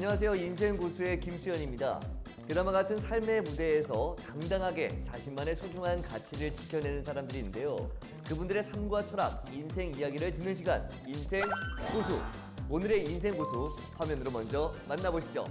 안녕하세요. 인생고수의 김수현입니다. 드라마 같은 삶의 무대에서 당당하게 자신만의 소중한 가치를 지켜내는 사람들이 있는데요. 그분들의 삶과 철학, 인생 이야기를 듣는 시간, 인생고수. 오늘의 인생고수 화면으로 먼저 만나보시죠.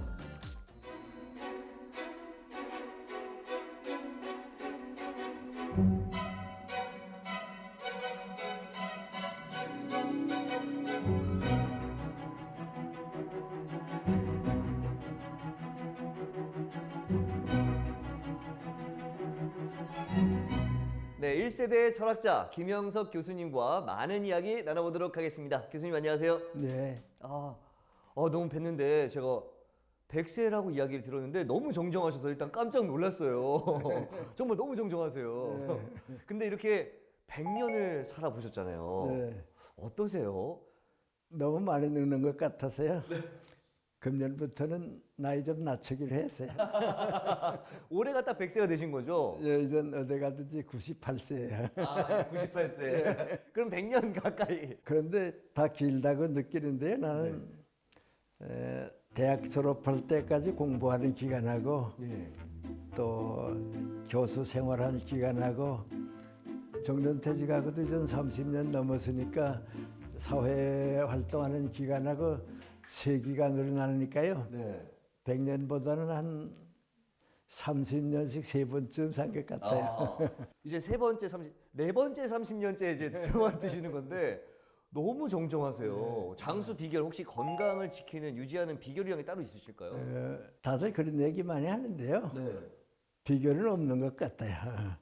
네, 1세대 철학자 김영석 교수님과 많은 이야기 나눠보도록 하겠습니다. 교수님 안녕하세요. 네. 너무 뵀는데 제가 100세라고 이야기를 들었는데 너무 정정하셔서 일단 깜짝 놀랐어요. 정말 너무 정정하세요. 네. 근데 이렇게 100년을 살아보셨잖아요. 네. 어떠세요? 너무 많이 늙는 것 같아서요. 네. 금년부터는 나이 좀 낮추기로 했어요. 올해가 딱 100세가 되신 거죠? 예전 어디 가든지 98세예요. 98세. 네. 그럼 100년 가까이. 그런데 다 길다고 느끼는데요. 나는 대학 졸업할 때까지 공부하는 기간하고 또 교수 생활하는 기간하고 정년퇴직하고도 이제 30년 넘었으니까 사회 활동하는 기간하고 세 기가 늘어나니까요. 100년보다는 한 30년씩 세 번쯤 산 것 같아요. 이제 네 번째 30년째 이제 들어만 드시는 건데 너무 정정하세요. 장수 비결 혹시 건강을 지키는 유지하는 비결이 따로 있으실까요? 다들 그런 얘기 많이 하는데요. 비결은 없는 것 같아요.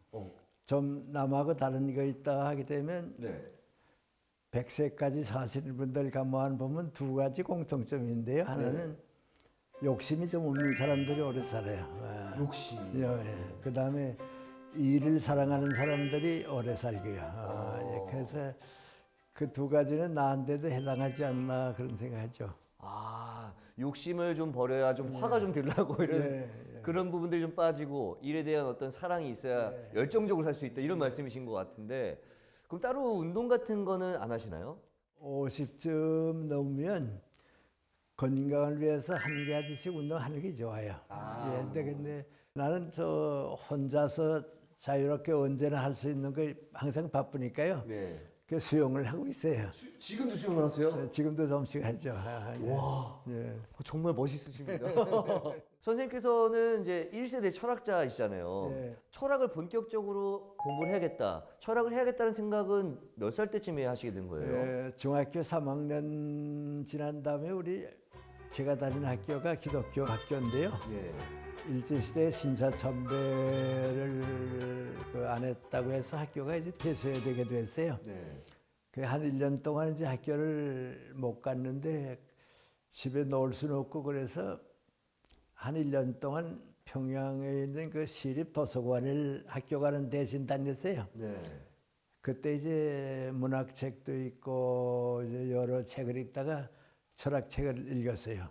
좀 남하고 다른 거 있다 하게 되면 100세까지 사시는 분들 가만 보면 두 가지 공통점인데요. 하나는 욕심이 좀 없는 사람들이 오래 살아요. 욕심. 그 다음에 일을 사랑하는 사람들이 오래 살고요. 그래서 그 두 가지는 나한테도 해당하지 않나 그런 생각하죠. 욕심을 좀 버려야 좀 화가 좀 들라고 이런 그런 부분들이 좀 빠지고 일에 대한 어떤 사랑이 있어야 열정적으로 살 수 있다 이런 말씀이신 것 같은데 그럼 따로 운동 같은 거는 안 하시나요? 50쯤 넘으면 건강을 위해서 한 가지씩 운동하는 게 좋아요. 근데 나는 저 혼자서 자유롭게 언제나 할 수 있는 거 항상 바쁘니까요. 그 수영을 하고 있어요. 지금도 수영을 하세요? 지금도 좀씩 하죠. 와, 정말 멋있으십니다. 선생님께서는 이제 1세대 철학자이시잖아요. 철학을 본격적으로 공부를 해야겠다. 철학을 해야겠다는 생각은 몇 살 때쯤에 하시게 된 거예요? 중학교 3학년 지난 다음에 제가 다니는 학교가 기독교 학교인데요. 일제시대 신사참배를 안 했다고 해서 학교가 이제 폐쇄되게 됐어요. 한 1년 동안 이제 학교를 못 갔는데 집에 놓을 수는 없고 그래서 한 1년 동안 평양에 있는 그 시립도서관을 학교 가는 대신 다녔어요. 그때 이제 문학책도 있고 이제 여러 책을 읽다가 철학책을 읽었어요.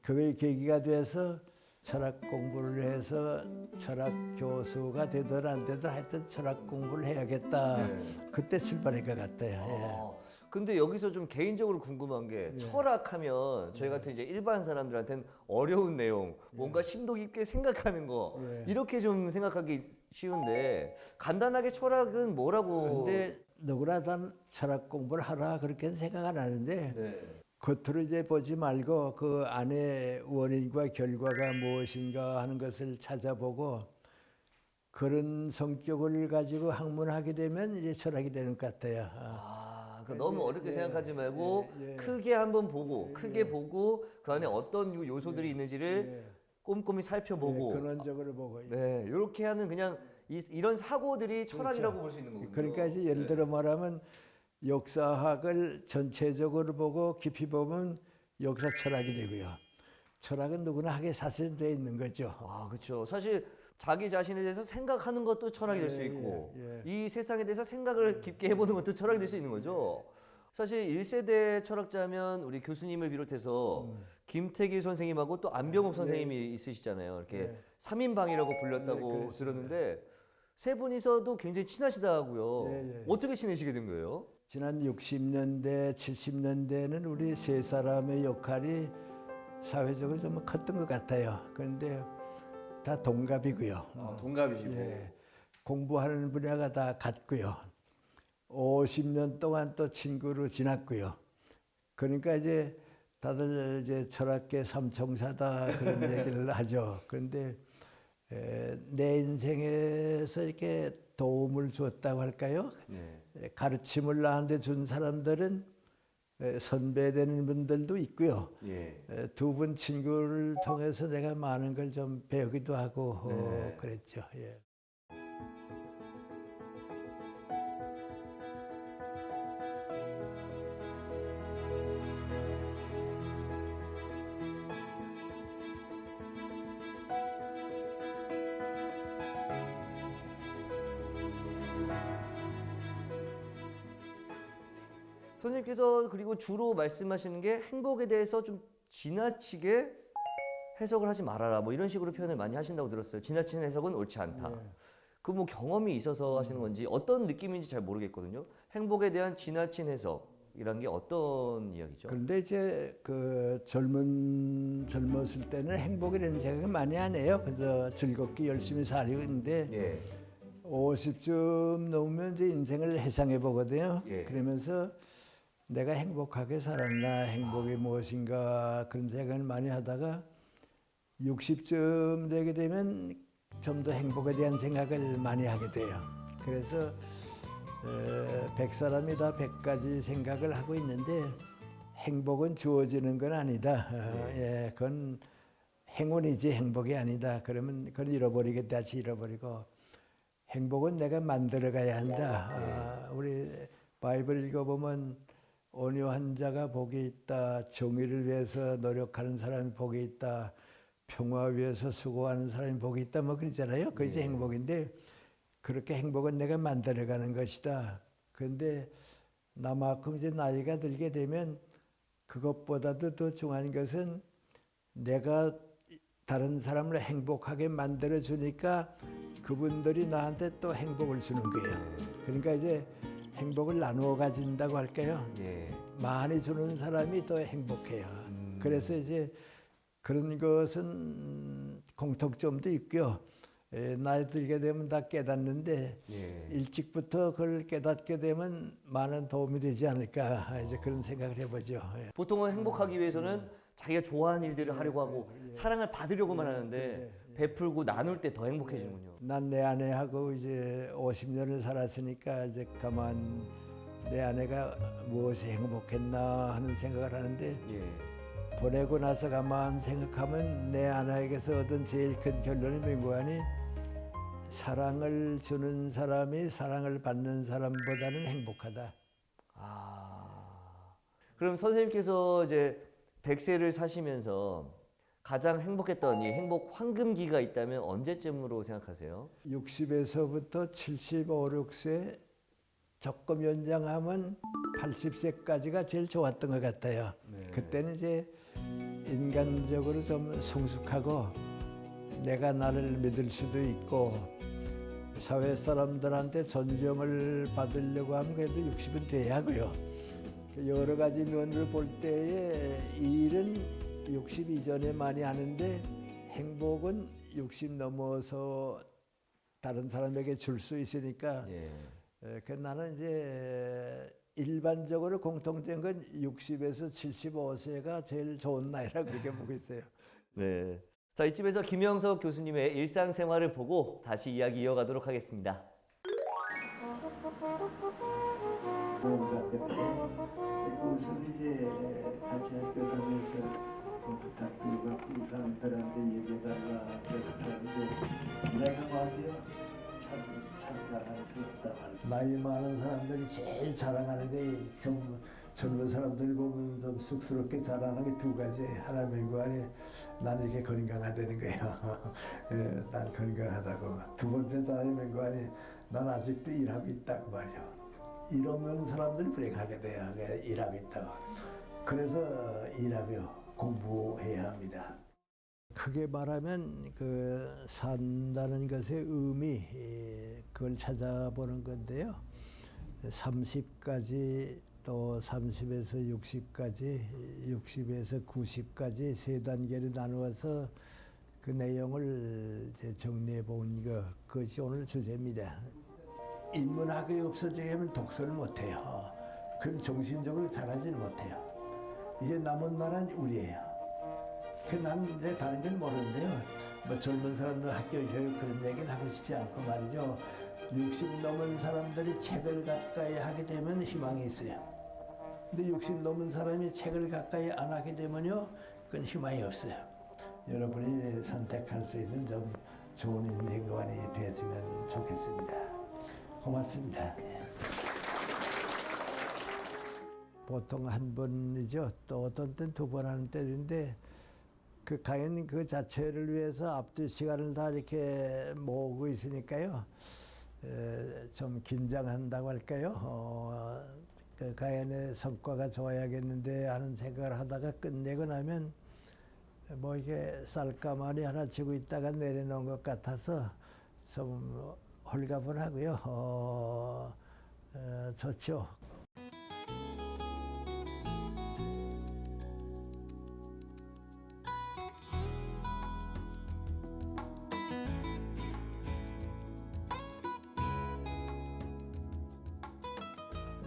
그게 계기가 돼서 철학 공부를 해서 철학 교수가 되든 안 되든 하여튼 철학 공부를 해야겠다. 그때 출발한 것 같아요. 근데 여기서 좀 개인적으로 궁금한 게 철학하면 저희 같은 이제 일반 사람들한테는 어려운 내용, 뭔가 심도 깊게 생각하는 거 이렇게 좀 생각하기 쉬운데 간단하게 철학은 뭐라고? 근데 누구나 다 철학 공부를 하라 그렇게 생각 안 하는데 겉으로 이제 보지 말고 그 안에 원인과 결과가 무엇인가 하는 것을 찾아보고 그런 성격을 가지고 학문하게 되면 이제 철학이 되는 것 같아요. 그러니까 너무 어렵게 생각하지 말고 크게 한번 보고 크게 보고 그 안에 어떤 요소들이 있는지를 꼼꼼히 살펴보고 근원적으로 보고 이렇게 하는 그냥 이런 사고들이 철학이라고 볼 수 있는 거군요. 그러니까 이제 예를 들어 말하면 역사학을 전체적으로 보고 깊이 보면 역사 철학이 되고요. 철학은 누구나 하게 사실 돼 있는 거죠. 그렇죠. 사실 자기 자신에 대해서 생각하는 것도 철학이 될 수 있고 이 세상에 대해서 생각을 깊게 해보는 것도 철학이 될 수 있는 거죠. 사실 1세대 철학자면 우리 교수님을 비롯해서 김태기 선생님하고 또 안병옥 선생님이 있으시잖아요. 이렇게 3인방이라고 불렸다고 들었는데 세 분이서도 굉장히 친하시다고요. 어떻게 친해지게 된 거예요? 지난 60년대, 70년대에는 우리 세 사람의 역할이 사회적으로 좀 컸던 것 같아요. 그런데 다 동갑이고요. 동갑이시고. 예, 공부하는 분야가 다 같고요. 50년 동안 또 친구로 지났고요. 그러니까 이제 다들 이제 철학계 삼총사다 그런 얘기를 하죠. 그런데 내 인생에서 이렇게 도움을 주었다고 할까요? 네. 가르침을 나한테 준 사람들은 선배되는 분들도 있고요. 예. 두 분 친구를 통해서 내가 많은 걸 좀 배우기도 하고 네. 그랬죠. 예. 선생님께서 그리고 주로 말씀하시는 게 행복에 대해서 좀 지나치게 해석을 하지 말아라 뭐 이런 식으로 표현을 많이 하신다고 들었어요. 지나친 해석은 옳지 않다. 그 뭐 경험이 있어서 하시는 건지 어떤 느낌인지 잘 모르겠거든요. 행복에 대한 지나친 해석이란 게 어떤 이야기죠? 그런데 이제 그 젊었을 때는 행복이라는 생각을 많이 안 해요. 그저 즐겁게 열심히 살고 있는데 예. 50쯤 넘으면 이제 인생을 회상해 보거든요. 예. 그러면서 내가 행복하게 살았나, 행복이 무엇인가 그런 생각을 많이 하다가 60쯤 되게 되면 좀 더 행복에 대한 생각을 많이 하게 돼요. 그래서 100사람이 다 100가지 생각을 하고 있는데 행복은 주어지는 건 아니다. 예, 그건 행운이지 행복이 아니다. 그러면 그건 잃어버리게 다시 잃어버리고 행복은 내가 만들어가야 한다. 우리 바이블 읽어보면 온유한 자가 복이 있다. 정의를 위해서 노력하는 사람이 복이 있다. 평화 위해서 수고하는 사람이 복이 있다. 뭐 그러잖아요. 그것이 행복인데 그렇게 행복은 내가 만들어가는 것이다. 그런데 나만큼 이제 나이가 들게 되면 그것보다도 더 중요한 것은 내가 다른 사람을 행복하게 만들어 주니까 그분들이 나한테 또 행복을 주는 거예요. 그러니까 이제 행복을 나누어 가진다고 할까요? 예. 많이 주는 사람이 더 행복해요. 그래서 이제 그런 것은 공통점도 있고요. 나이 들게 되면 다 깨닫는데 일찍부터 그걸 깨닫게 되면 많은 도움이 되지 않을까 이제 그런 생각을 해보죠. 보통은 행복하기 위해서는 자기가 좋아하는 일들을 하려고 하고 사랑을 받으려고만 하는데 베풀고 나눌 때 더 행복해지는군요. 난 내 아내하고 이제 50년을 살았으니까 이제 가만 내 아내가 무엇이 행복했나 하는 생각을 하는데 보내고 나서 가만 생각하면 내 아내에게서 얻은 제일 큰 결론이 뭔가니 사랑을 주는 사람이 사랑을 받는 사람보다는 행복하다. 그럼 선생님께서 이제 100세를 사시면서 가장 행복했던 이 행복 황금기가 있다면 언제쯤으로 생각하세요? 60에서부터 75, 6세 조금 연장하면 80세까지가 제일 좋았던 것 같아요. 그때는 이제 인간적으로 좀 성숙하고 내가 나를 믿을 수도 있고 사회 사람들한테 존경을 받으려고 하면 그래도 60은 돼야 하고요. 여러 가지 면을 볼 때에 일은 60 이전에 많이 하는데 행복은 60 넘어서 다른 사람에게 줄 수 있으니까 그 나는 이제 일반적으로 공통된 건 60에서 75세가 제일 좋은 나이라고 그렇게 보고 있어요. 네. 자, 이쯤에서 김영석 교수님의 일상생활을 보고 다시 이야기 이어가도록 하겠습니다. 우선 이제 같이 학교 다니면서 부탁드리고 이상 사람한테 얘기해달라 그랬는데 내가 말이야 참 자랑스럽다. 나이 많은 사람들이 제일 자랑하는 게 젊은 사람들 보면 좀 쑥스럽게 자랑하는 게 두 가지. 하나 맹관이 난 이렇게 건강하다는 거예요. 난 건강하다고. 두 번째 자랑이 맹관이 난 아직도 일하고 있다고 말이요. 이러면 사람들이 불행하게 돼요. 일하고 있다고. 그래서 일하며 공부해야 합니다. 크게 말하면 그 산다는 것의 의미 그걸 찾아보는 건데요. 30가지 또 30에서 60까지, 60에서 90까지 세 단계로 나누어서 그 내용을 이제 정리해 본 그것이 오늘 주제입니다. 인문학이 없어지면 독서를 못해요. 그럼 정신적으로 잘하지는 못해요. 이제 남은 나라는 우리예요. 나는 이제 다른 건 모르는데요. 뭐 젊은 사람들 학교 교육 그런 얘기는 하고 싶지 않고 말이죠. 60 넘은 사람들이 책을 가까이 하게 되면 희망이 있어요. 근데 60 넘은 사람이 책을 가까이 안 하게 되면요, 그건 희망이 없어요. 여러분이 선택할 수 있는 좀 좋은 인생관이 되었으면 좋겠습니다. 고맙습니다. 보통 한 번이죠. 또 어떤 때는 두 번 하는 때인데 그 강연 그 자체를 위해서 앞뒤 시간을 다 이렇게 모으고 있으니까요. 좀 긴장한다고 할까요? 그 강연의 성과가 좋아야겠는데 하는 생각을 하다가 끝내고 나면 뭐 이게 쌀가마니 하나 쥐고 있다가 내려놓은 것 같아서 좀 홀가분하고요. 좋죠.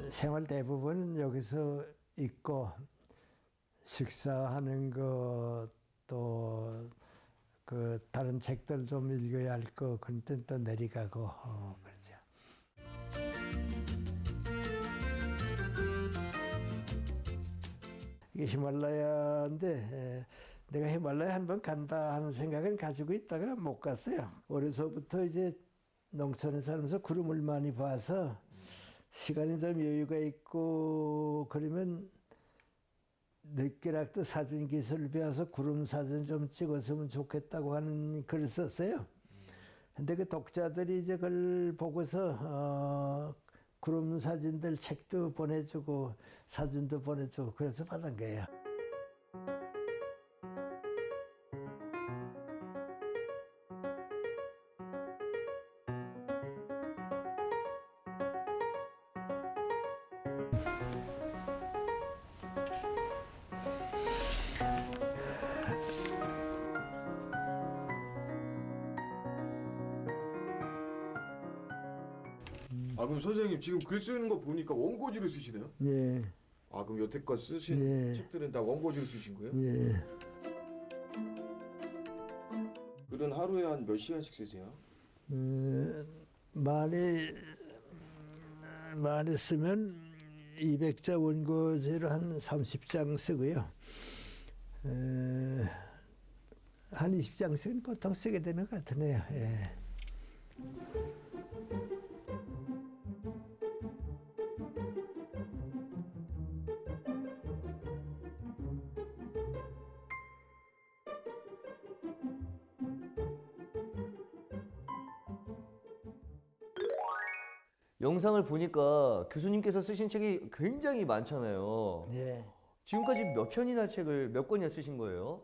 생활 대부분 여기서 있고 식사하는 거 또 그 다른 책들 좀 읽어야 할 거 그때 또 내려가고 그러죠. 이게 히말라야인데 내가 히말라야 한번 간다 하는 생각은 가지고 있다가 못 갔어요. 어려서부터 이제 농촌에 살면서 구름을 많이 봐서 시간이 좀 여유가 있고 그러면 늦게라도 사진 기술을 배워서 구름 사진 좀 찍었으면 좋겠다고 하는 글을 썼어요. 근데 그 독자들이 이제 그걸 보고서 구름 사진들 책도 보내주고 사진도 보내주고 그래서 받은 거예요. 그럼 선생님 지금 글 쓰는 거 보니까 원고지로 쓰시네요? 예. 그럼 여태껏 쓰신 예. 책들은 다 원고지로 쓰신 거예요? 예. 글은 하루에 한 몇 시간씩 쓰세요? 많이 쓰면 200자 원고지로 한 30장 쓰고요. 한 20장씩은 보통 쓰게 되는 것 같으네요. 예. 영상을 보니까 교수님께서 쓰신 책이 굉장히 많잖아요. 예. 지금까지 몇 편이나 책을 몇 권이나 쓰신 거예요?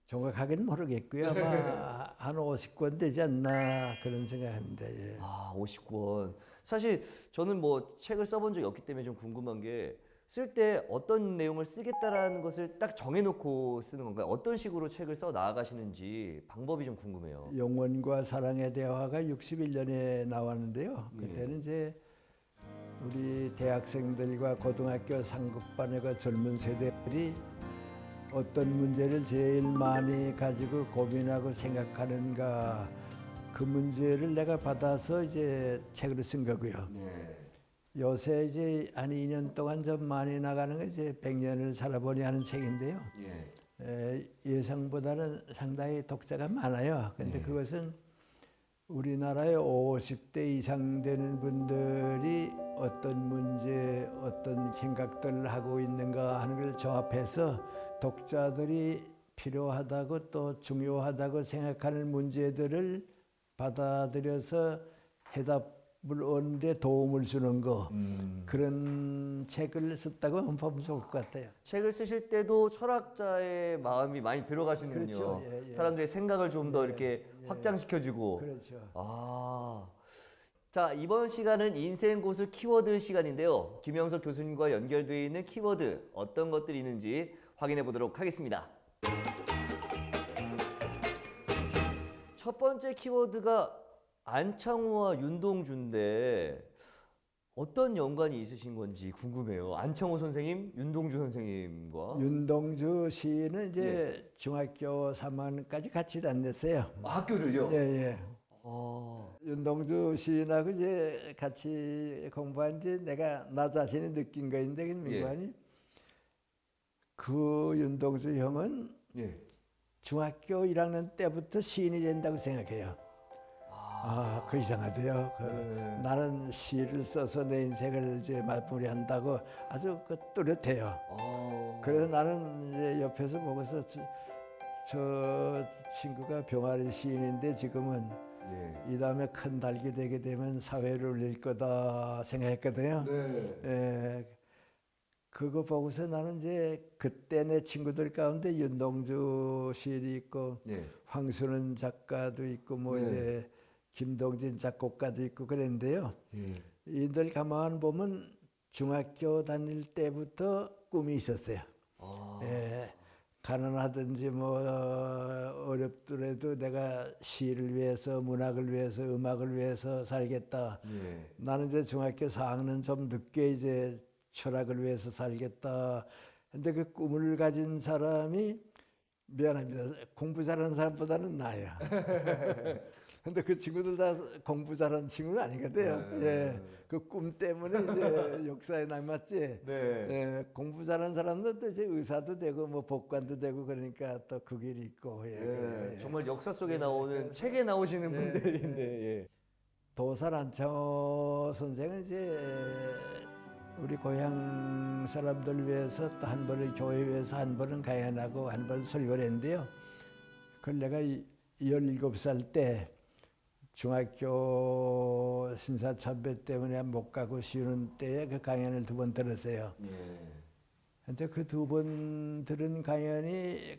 정확하게는 모르겠고요. 아마 한 50권 되지 않나 그런 생각합니다. 예. 50권. 사실 저는 뭐 책을 써본 적이 없기 때문에 좀 궁금한 게 쓸 때 어떤 내용을 쓰겠다라는 것을 딱 정해놓고 쓰는 건가요? 어떤 식으로 책을 써 나아가시는지 방법이 좀 궁금해요. 영원과 사랑의 대화가 61년에 나왔는데요. 그때는 이제 우리 대학생들과 고등학교 상급반의 그 젊은 세대들이 어떤 문제를 제일 많이 가지고 고민하고 생각하는가 그 문제를 내가 받아서 이제 책으로 쓴 거고요. 요새 이제 한 2년 동안 좀 많이 나가는 게 이제 100년을 살아보니 하는 책인데요. 예상보다는 상당히 독자가 많아요. 근데 그것은 우리나라의 50대 이상 되는 분들이 어떤 문제, 어떤 생각들을 하고 있는가 하는 걸 종합해서 독자들이 필요하다고 또 중요하다고 생각하는 문제들을 받아들여서 해답을 얻는데 도움을 주는 거 그런 책을 썼다고 보면 좋을 것 같아요. 책을 쓰실 때도 철학자의 마음이 많이 들어가시는군요. 그렇죠. 예. 사람들의 생각을 좀 더 이렇게 확장시켜주고. 그렇죠. 자, 이번 시간은 인생 고수 키워드 시간인데요. 김영석 교수님과 연결되어 있는 키워드 어떤 것들이 있는지 확인해 보도록 하겠습니다. 첫 번째 키워드가 안창호와 윤동주인데 어떤 연관이 있으신 건지 궁금해요. 안창호 선생님, 윤동주 선생님과. 윤동주 시인은 이제 중학교 3학년까지 같이 다녔어요. 학교를요? 예, 예. 아, 윤동주 시인하고 이제 같이 공부한 지 내가 나 자신이 느낀 거인데, 민관이 그 윤동주 형은 예. 중학교 1학년 때부터 시인이 된다고 생각해요. 그 이상하대요. 나는 시를 써서 내 인생을 이제 마무리한다고 아주 뚜렷해요. 그래서 나는 이제 옆에서 보고서 저 친구가 병아리 시인인데 지금은 이 다음에 큰 달기 되게 되면 사회를 울릴 거다 생각했거든요. 그거 보고서 나는 이제 그때 내 친구들 가운데 윤동주 시인이 있고 황순은 작가도 있고 뭐 이제 김동진 작곡가도 있고 그랬는데요. 이들 가만 보면 중학교 다닐 때부터 꿈이 있었어요. 가난하든지 뭐 어렵더라도 내가 시를 위해서, 문학을 위해서, 음악을 위해서 살겠다. 나는 이제 중학교 4학년 좀 늦게 이제 철학을 위해서 살겠다. 근데 그 꿈을 가진 사람이 미안합니다. 공부 잘하는 사람보다는 나아요. 근데 그 친구들 다 공부 잘하는 친구는 아니거든요. 그 꿈 때문에 이제 역사에 남았지. 공부 잘하는 사람들도 이제 의사도 되고 뭐 법관도 되고 그러니까 또 그 길이 있고. 정말 역사 속에 나오는 책에 나오시는 분들인데. 도산 안창호 선생은 이제 우리 고향 사람들 위해서 또 한 번은 교회 위해서 한 번은 가연하고 한 번은 설교를 했는데요. 그걸 내가 17살 때 중학교 신사참배 때문에 못 가고 쉬는 때에 그 강연을 2번 들었어요. 근데 그 2번 들은 강연이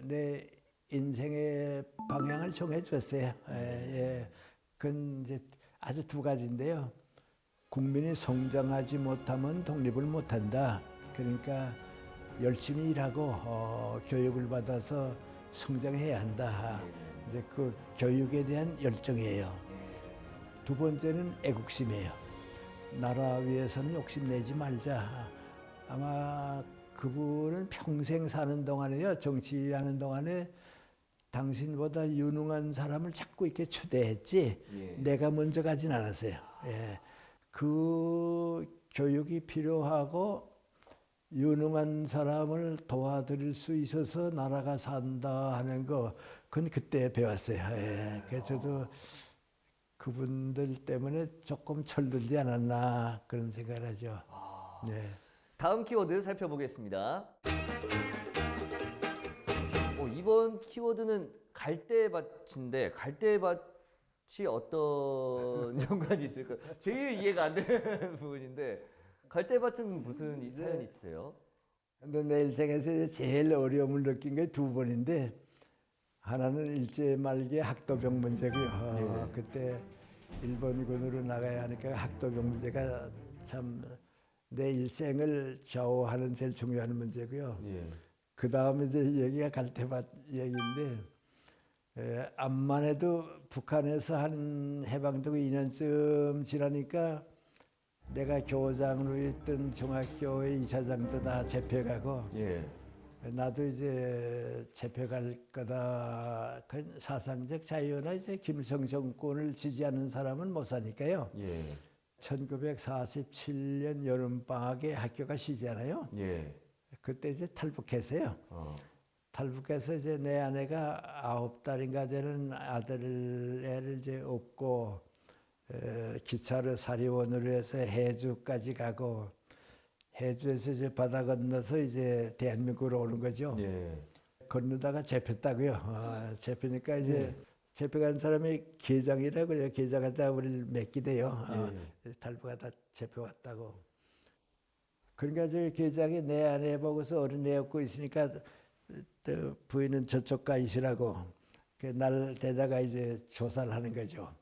내 인생의 방향을 정해 줬어요. 그건 이제 아주 2가지인데요. 국민이 성장하지 못하면 독립을 못한다. 그러니까 열심히 일하고 교육을 받아서 성장해야 한다. 이제 그 교육에 대한 열정이에요. 2번째는 애국심이에요. 나라 위해서는 욕심내지 말자. 아마 그분은 평생 사는 동안에요, 정치하는 동안에 당신보다 유능한 사람을 자꾸 이렇게 추대했지 내가 먼저 가진 않았어요. 그 교육이 필요하고 유능한 사람을 도와드릴 수 있어서 나라가 산다 하는 거, 그건 그때 배웠어요. 그래서 저도 그분들 때문에 조금 철들지 않았나 그런 생각을 하죠. 다음 키워드 살펴보겠습니다. 이번 키워드는 갈대밭인데 갈대밭이 어떤 연관이 있을까요? 제일 이해가 안 되는 부분인데 갈대밭은 무슨 사연이 있으세요? 근데 내 일생에서 제일 어려움을 느낀 게 2번인데 하나는 일제 말기의 학도병 문제고요. 그때 일본군으로 나가야 하니까 학도병 문제가 참 내 일생을 좌우하는 제일 중요한 문제고요. 그 다음에 이제 얘기가 갈대밭 얘기인데 암만 해도 북한에서 한 해방되고 2년쯤 지나니까 내가 교장으로 있던 중학교의 이사장도 다 잡혀가고 나도 이제 잡혀갈 거다. 그 사상적 자유나 이제 김일성 정권을 지지하는 사람은 못 사니까요. 1947년 여름방학에 학교가 쉬잖아요. 그때 이제 탈북했어요. 탈북해서 이제 내 아내가 9달인가 되는 애를 이제 업고 기차로 사리원으로 해서 해주까지 가고 해주에서 이제 바다 건너서 이제 대한민국으로 오는 거죠. 건너다가 잡혔다고요. 잡히니까 이제 잡혀간 사람이 계장이라고 그래요. 계장하다 우리를 맡기대요. 탈북하다 잡혀왔다고. 그러니까 저 계장이 내 아내 보고서 어린애 업고 있으니까 또 부인은 저쪽 가 있으라고 날 데다가 이제 조사를 하는 거죠.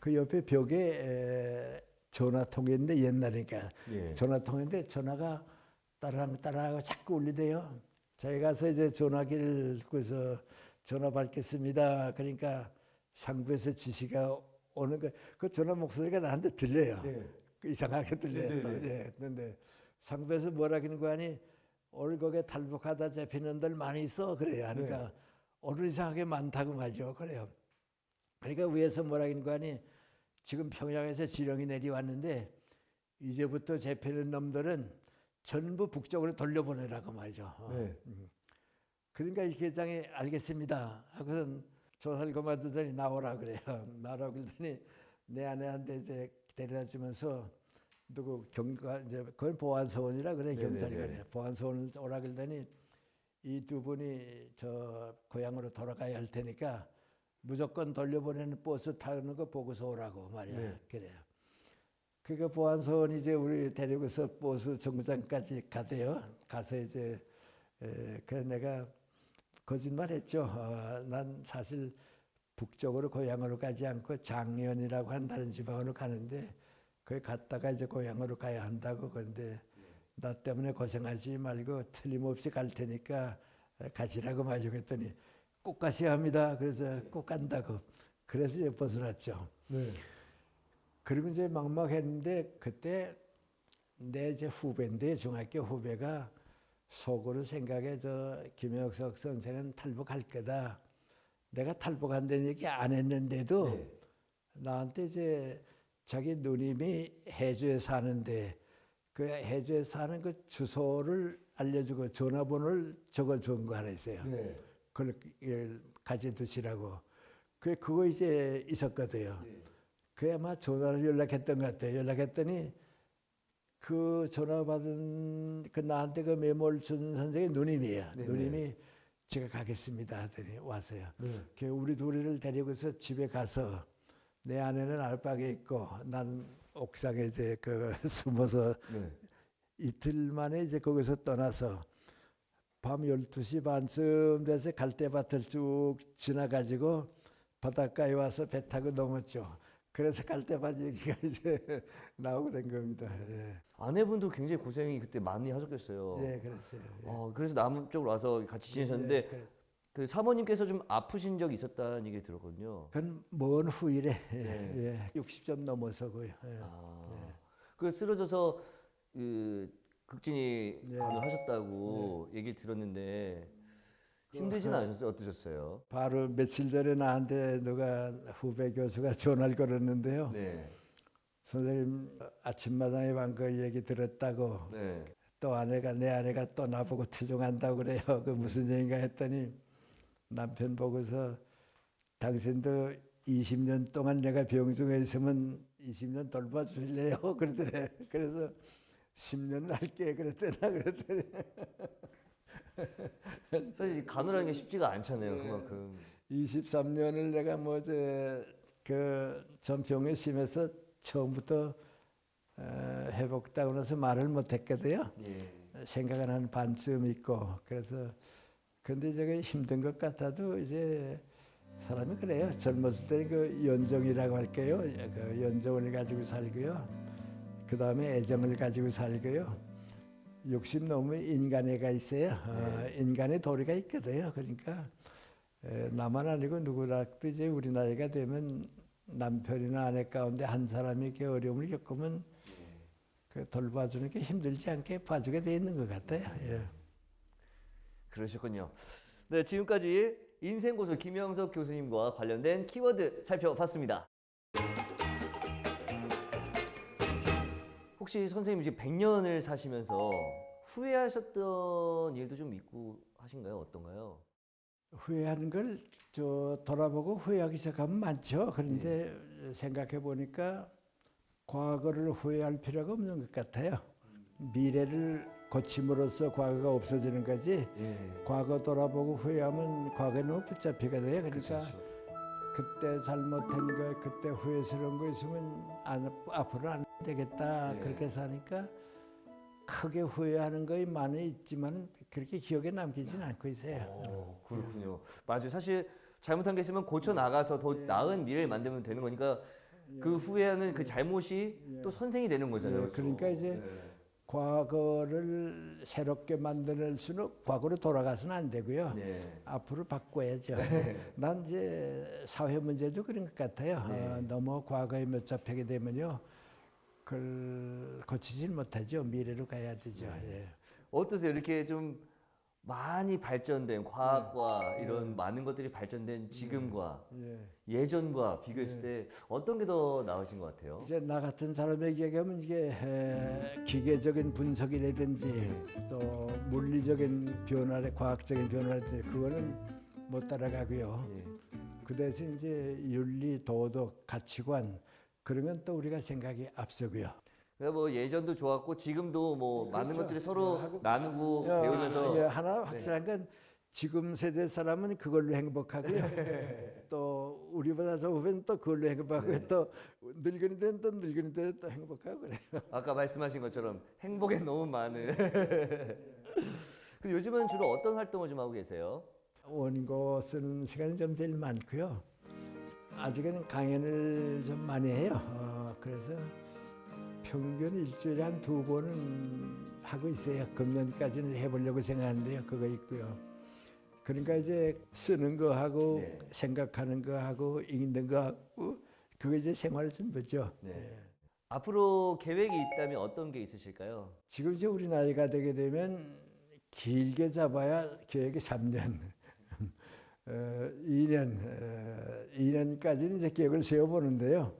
그 옆에 벽에 전화통이었는데 옛날이니까 예. 전화통인데 전화가 따라하고 자꾸 울리대요. 저희 가서 이제 전화기를 끄서 전화 받겠습니다. 그러니까 상부에서 지시가 오는 거, 그 전화 목소리가 나한테 들려요. 네. 이상하게 들려요. 네, 또. 네, 네. 예. 근데 상부에서 뭐라 하는 거 아니 오늘 거기에 탈북하다 잡히는 들 많이 있어 그래요. 하니까 네. 오늘 이상하게 많다고 말이죠. 그래요. 그러니까 위에서 뭐라 하는 거 아니 지금 평양에서 지령이 내려왔는데 이제부터 잡히는 놈들은 전부 북쪽으로 돌려보내라고 말이죠. 네. 그러니까 이 계장이 알겠습니다 하고선 조사를 그만두더니 나오라 그래요. 나오라 그러더니 내 아내한테 이제 데려다 주면서 누구 경과 이제 그건 보안소원이라 그래. 네네네. 경찰이 그래. 보안소원을 오라 그러더니 이 두 분이 저 고향으로 돌아가야 할 테니까 무조건 돌려보내는 버스 타는 거 보고서 오라고 말이야. 네. 그래요. 그러니까 보안소원이 이제 우리 데리고서 버스 정류장까지 가대요. 가서 이제 그래 내가 거짓말했죠. 난 사실 북쪽으로 고향으로 가지 않고 장년이라고 하는 다른 지방으로 가는데 거기 갔다가 이제 고향으로 가야 한다고. 그런데 나 때문에 고생하지 말고 틀림없이 갈 테니까 가시라고 말이죠. 그랬더니 꼭 가셔야 합니다. 그래서 꼭 간다고. 그래서 이제 벗어났죠. 네. 그리고 이제 막막했는데 그때 내 이제 후배인데 중학교 후배가 속으로 생각해 저 김영석 선생은 탈북할 거다. 내가 탈북한다는 얘기 안 했는데도 네. 나한테 이제 자기 누님이 해주에 사는데 그 해주에 사는 그 주소를 알려주고 전화번호를 적어준 거 하나 있어요. 네. 그걸 가져두시라고. 그거 이제 있었거든요. 네. 그게 아마 전화를 연락했던 것 같아요. 연락했더니 그 전화 받은 그 나한테 그 메모를 준 선생이 누님이에요. 네네. 누님이 제가 가겠습니다 하더니 와서요. 네. 그 우리 둘이를 데리고서 집에 가서 내 아내는 안방에 있고 난 옥상에 이제 그 숨어서 네. 이틀 만에 이제 거기서 떠나서 밤 12시 반쯤 돼서 갈대밭을 쭉 지나가지고 바닷가에 와서 배 타고 넘었죠. 그래서 갈대밭 얘기가 이제 나오게 된 겁니다. 예, 아내분도 굉장히 고생이 그때 많이 하셨겠어요. 예 그랬어요. 예. 그래서 남쪽으로 와서 같이 지내셨는데 예, 그래. 그 사모님께서 좀 아프신 적이 있었다는 얘기 들었거든요. 그건 먼 후일에 네. 60점 넘어서고요. 예. 그 쓰러져서 그 극진이 네. 관을 하셨다고 얘기 들었는데 힘들진 않으셨어요? 어떠셨어요? 바로 며칠 전에 나한테 누가 후배 교수가 전화를 걸었는데요. 네. 선생님 아침마당에 방그 얘기 들었다고. 네. 또 내 아내가 또 나보고 투정한다고 그래요. 그 무슨 얘기인가 했더니 남편 보고서 당신도 20년 동안 내가 병중에 있으면 20년 돌봐주실래요? 그러더래. 그래서 10년 할게 그랬더나 그랬더니 사실 간호라는 게 쉽지가 않잖아요. 그만큼. 23년을 내가 그 전병에 심해서 처음부터 회복되고 나서 말을 못했거든요. 예. 생각은 한 반쯤 있고 그래서 근데 제가 힘든 것 같아도 이제 사람이 그래요. 젊었을 때 그 연정이라고 할게요. 그 연정을 가지고 살고요. 그 다음에 애정을 가지고 살고요. 욕심 넘으면 인간애가 있어요. 인간의 도리가 있거든요. 그러니까 나만 아니고 누구라도 이제 우리 나이가 되면 남편이나 아내 가운데 한 사람이 이렇게 어려움을 겪으면 그 돌봐주는 게 힘들지 않게 봐주게 돼 있는 것 같아요. 예. 그러셨군요. 네, 지금까지 인생고수 김영석 교수님과 관련된 키워드 살펴봤습니다. 혹시 선생님 이제 100년을 사시면서 후회하셨던 일도 좀 있고 하신가요? 어떤가요? 후회하는 걸 돌아보고 후회하기 시작하면 많죠. 그런데 생각해 보니까 과거를 후회할 필요가 없는 것 같아요. 미래를 고침으로써 과거가 없어지는 거지. 예. 과거 돌아보고 후회하면 과거에 너무 붙잡히게 돼요. 그러니까 그때 잘못한 거, 그때 후회스러운 거 있으면 앞으로 안 되겠다. 예. 그렇게 사니까 크게 후회하는 거이 많이 있지만 그렇게 기억에 남기진 않고 있어요. 그렇군요. 맞아요. 사실 잘못한 게 있으면 고쳐 나가서 더 나은 미래를 만들면 되는 거니까 그 후회하는 그 잘못이 또 선생이 되는 거잖아요. 예, 그러니까 이제 과거를 새롭게 만들 수는 과거로 돌아가서는 안 되고요. 네. 앞으로 바꿔야죠. 난 이제 사회 문제도 그런 것 같아요. 너무 과거에 밀접하게 되면요, 그걸 고치질 못하죠. 미래로 가야 되죠. 예. 어떠세요? 이렇게 좀 많이 발전된 과학과 이런 많은 것들이 발전된 지금과 예전과 비교했을 때 어떤 게 더 나으신 것 같아요? 이제 나 같은 사람에게 얘기하면 이게 기계적인 분석이라든지 또 물리적인 변화를 과학적인 변화라든지 그거는 못 따라가고요. 그 대신 이제 윤리, 도덕, 가치관 그런 건 또 우리가 생각이 앞서고요. 그러니까 뭐 예전도 좋았고 지금도 뭐 많은 것들이 서로 나누고 예, 배우면서 하나 확실한 건 지금 세대 사람은 그걸로 행복하고요. 또 우리보다 더 후배는 또 그걸로 행복하고 또 늙은이들은 또 늙은이들은 또 행복하고 그래요. 아까 말씀하신 것처럼 행복에 너무 많은. 그럼 요즘은 주로 어떤 활동을 좀 하고 계세요? 원고 쓰는 시간이 좀 제일 많고요. 아직은 강연을 좀 많이 해요. 그래서 평균 일주일에 한 2번은 하고 있어요. 금년까지는 해보려고 생각하는데요. 그거 있고요. 그러니까 이제 쓰는 거 하고 생각하는 거 하고 읽는 거 하고 그거 이제 생활 전부죠. 앞으로 계획이 있다면 어떤 게 있으실까요? 지금 이제 우리 나이가 되게 되면 길게 잡아야 계획이 3년, 2년까지는 이제 계획을 세워보는데요.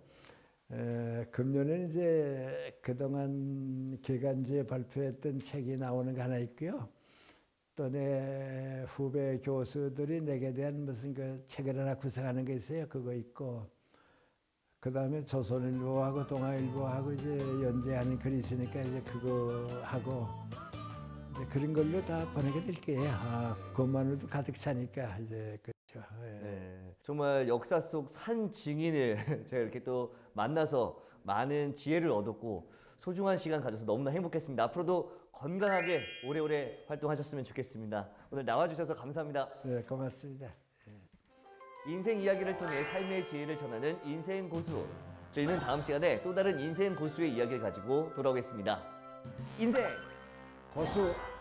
금년에는 이제 그동안 기간지에 발표했던 책이 나오는 거 하나 있고요. 또 내 후배 교수들이 내게 대한 무슨 그 책을 하나 구성하는 게 있어요. 그거 있고. 그 다음에 조선일보하고 동아일보하고 이제 연재하는 글이 있으니까 이제 그거 하고 이제 그런 걸로 다 보내게 될 거예요. 그것만으로도 가득 차니까 이제 그렇죠. 네, 정말 역사 속 산 증인을 제가 이렇게 또 만나서 많은 지혜를 얻었고 소중한 시간 가져서 너무나 행복했습니다. 앞으로도 건강하게 오래오래 활동하셨으면 좋겠습니다. 오늘 나와주셔서 감사합니다. 네, 고맙습니다. 인생 이야기를 통해 삶의 지혜를 전하는 인생 고수. 저희는 다음 시간에 또 다른 인생 고수의 이야기를 가지고 돌아오겠습니다. 인생 고수.